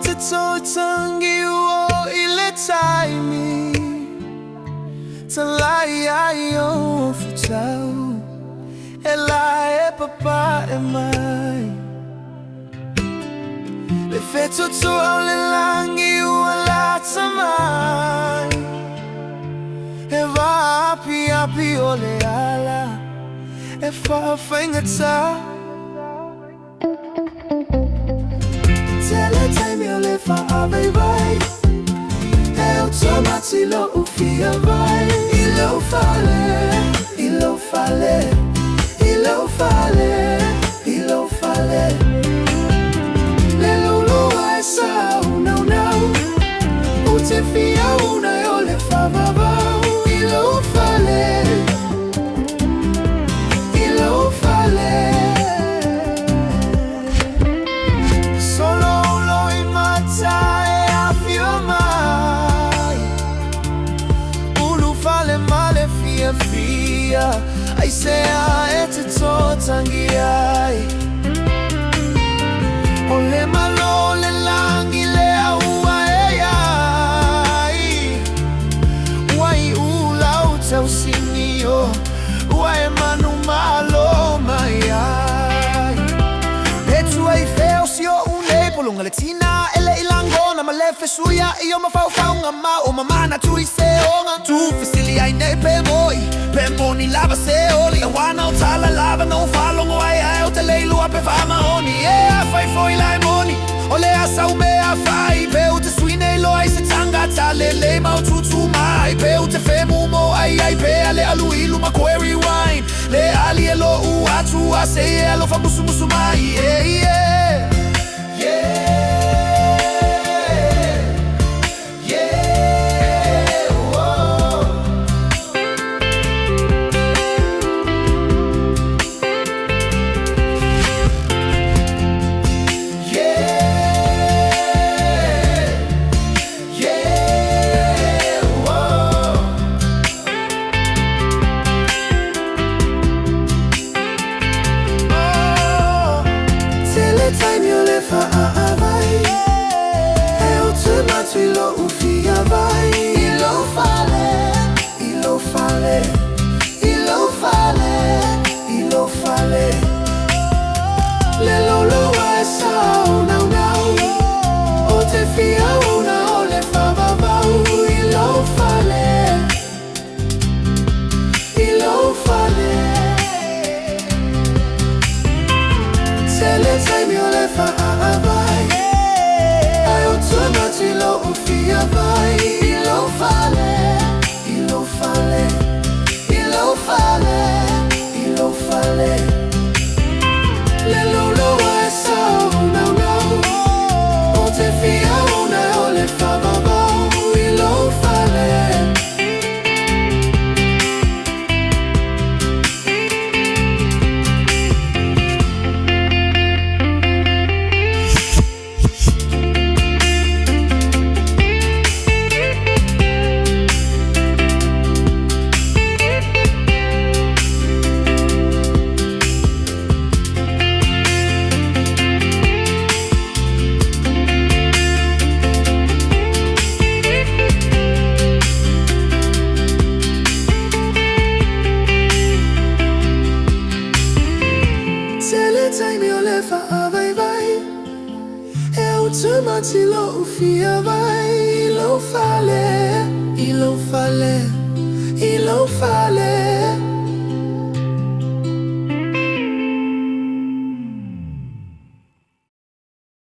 te tangi o ile TAIMI Talai ai o futau E la e papa e mai Le feto to au le langi ua la tamai E va api o le ala E fa faigata Tele TAIMI o le fa ave vai E o tomati lo ufia vai I lo fale, I lo fale I lo fale, I lo fale Le lulua e sa una U te fia una e o le fa vavau I lo fale I lo fale Solo uno in mata e affio mai Ulu fale male fia fia Ai sea e te to tangi ai O le malo le langi le aua e ai Ua i ulau tau sinio Ua e manū malo mai ai E tu ai feo si o une polunga le tina E le ilangona ma le fesuia I o ma fau ma o ma mana tu I se onga Tu fesili ai ne pe moi Pe moni lava se oli A wana o TALA lava no falongo ai ai O te leilu a pe whama oni E a fai foi lai moni O le asa u me a fai Pe u te suine lo ai se tangata Le le mau tutu mai Pe u te femu mo ai ai Pe a le alu ilu ma query wine Le ali e lo u atu a se e alo fa musu musu mai Yeah, yeah TAIMI o le fa a vai E o tomati lo ufia vai I lo fale, I lo fale I lo fale, I lo fale Le lulua e sa una O te fia una o le fa vavau I lo fale, I lo fale Tele TAIMI o le fa a vai Ai o tomati lo ufia vai I lo fale, I lo fale I lo fale, I lo fale Le lulua e sa una O te fia una o le fa vavau I lo fale TAIMI o le fa vai vai E o tomati lo ufia vai I lo fale, I lo fale, I lo fale